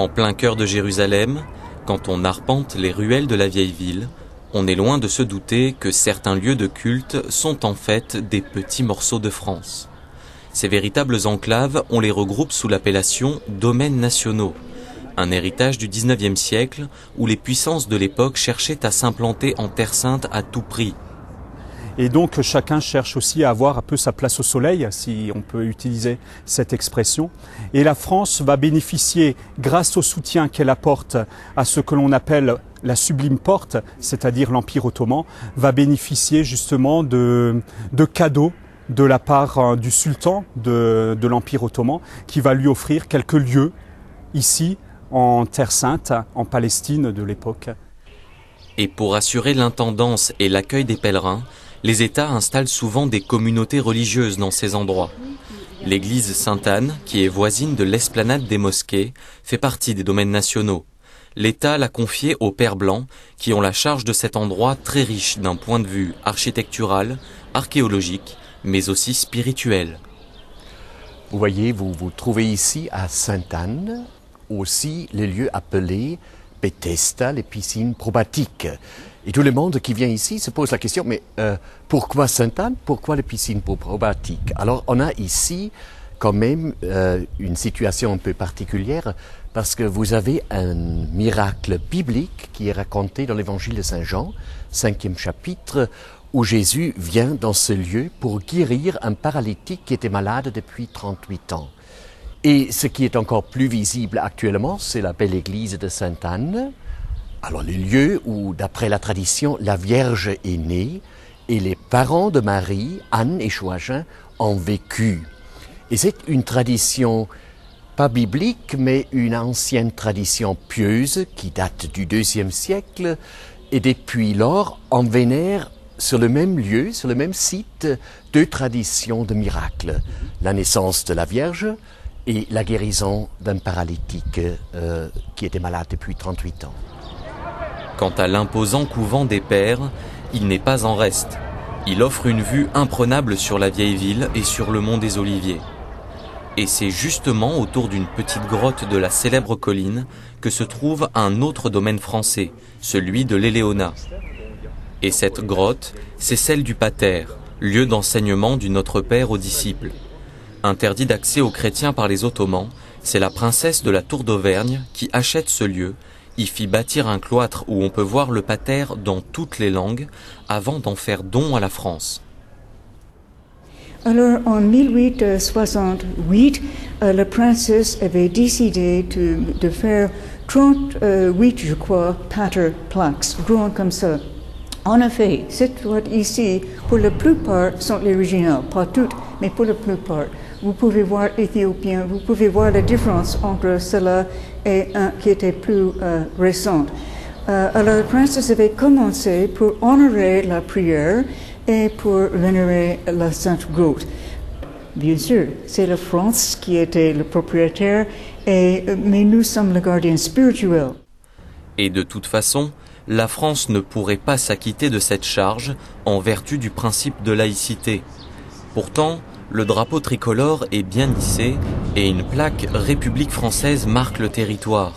En plein cœur de Jérusalem, quand on arpente les ruelles de la vieille ville, on est loin de se douter que certains lieux de culte sont en fait des petits morceaux de France. Ces véritables enclaves, on les regroupe sous l'appellation domaines nationaux, un héritage du 19e siècle où les puissances de l'époque cherchaient à s'implanter en Terre Sainte à tout prix. Et donc chacun cherche aussi à avoir un peu sa place au soleil, si on peut utiliser cette expression. Et la France va bénéficier, grâce au soutien qu'elle apporte à ce que l'on appelle la sublime porte, c'est-à-dire l'Empire ottoman, va bénéficier justement de cadeaux de la part du sultan de l'Empire ottoman, qui va lui offrir quelques lieux ici en Terre Sainte, en Palestine de l'époque. Et pour assurer l'intendance et l'accueil des pèlerins, les États installent souvent des communautés religieuses dans ces endroits. L'église Sainte-Anne, qui est voisine de l'esplanade des mosquées, fait partie des domaines nationaux. L'État l'a confiée aux Pères Blancs, qui ont la charge de cet endroit très riche d'un point de vue architectural, archéologique, mais aussi spirituel. Vous voyez, vous trouvez ici à Sainte-Anne aussi les lieux appelés Bethesda, les piscines probatiques. Et tout le monde qui vient ici se pose la question, mais pourquoi Sainte-Anne? Pourquoi les piscines probatiques? Alors on a ici quand même une situation un peu particulière parce que vous avez un miracle biblique qui est raconté dans l'évangile de Saint Jean, 5e chapitre, où Jésus vient dans ce lieu pour guérir un paralytique qui était malade depuis 38 ans. Et ce qui est encore plus visible actuellement, c'est la belle église de Sainte-Anne. Alors le lieu où, d'après la tradition, la Vierge est née et les parents de Marie, Anne et Joachim, ont vécu. Et c'est une tradition pas biblique, mais une ancienne tradition pieuse qui date du IIe siècle. Et depuis lors, on vénère sur le même lieu, sur le même site, deux traditions de miracles. La naissance de la Vierge et la guérison d'un paralytique qui était malade depuis 38 ans. Quant à l'imposant couvent des Pères, il n'est pas en reste. Il offre une vue imprenable sur la vieille ville et sur le mont des Oliviers. Et c'est justement autour d'une petite grotte de la célèbre colline que se trouve un autre domaine français, celui de l'Éléonat. Et cette grotte, c'est celle du Pater, lieu d'enseignement du Notre Père aux disciples. Interdit d'accès aux chrétiens par les Ottomans, c'est la princesse de la Tour d'Auvergne qui achète ce lieu, y fit bâtir un cloître où on peut voir le Pater dans toutes les langues, avant d'en faire don à la France. Alors, en 1868, la princesse avait décidé de faire 38, je crois, pater plaques, grands comme ça. En effet, cette droite ici, pour la plupart, sont les originales, pas toutes, mais pour la plupart. Vous pouvez voir éthiopien, vous pouvez voir la différence entre cela et un qui était plus récent. Alors, la princesse avait commencé pour honorer la prière et pour vénérer la Sainte Grotte. Bien sûr, c'est la France qui était le propriétaire, mais nous sommes le gardien spirituel. Et de toute façon, la France ne pourrait pas s'acquitter de cette charge en vertu du principe de laïcité. Pourtant, le drapeau tricolore est bien hissé et une plaque République française marque le territoire.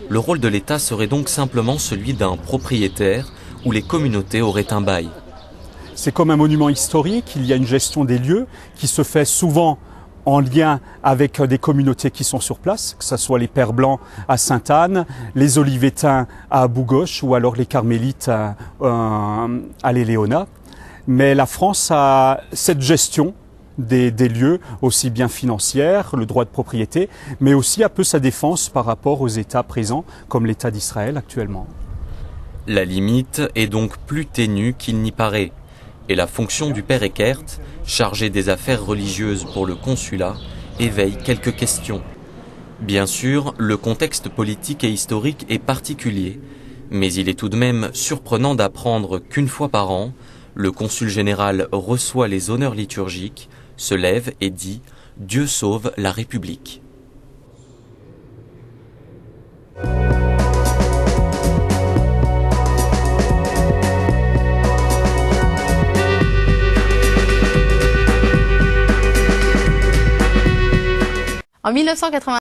Le rôle de l'État serait donc simplement celui d'un propriétaire où les communautés auraient un bail. C'est comme un monument historique, il y a une gestion des lieux qui se fait souvent en lien avec des communautés qui sont sur place, que ce soit les Pères Blancs à Sainte-Anne, les Olivétains à Abou-Gosh ou alors les Carmélites à l'Éléonat. Mais la France a cette gestion des lieux, aussi bien financière, le droit de propriété, mais aussi un peu sa défense par rapport aux États présents, comme l'État d'Israël actuellement. La limite est donc plus ténue qu'il n'y paraît. Et la fonction du père Eckert, chargé des affaires religieuses pour le consulat, éveille quelques questions. Bien sûr, le contexte politique et historique est particulier, mais il est tout de même surprenant d'apprendre qu'une fois par an, le consul général reçoit les honneurs liturgiques, se lève et dit « Dieu sauve la République ». En 1980,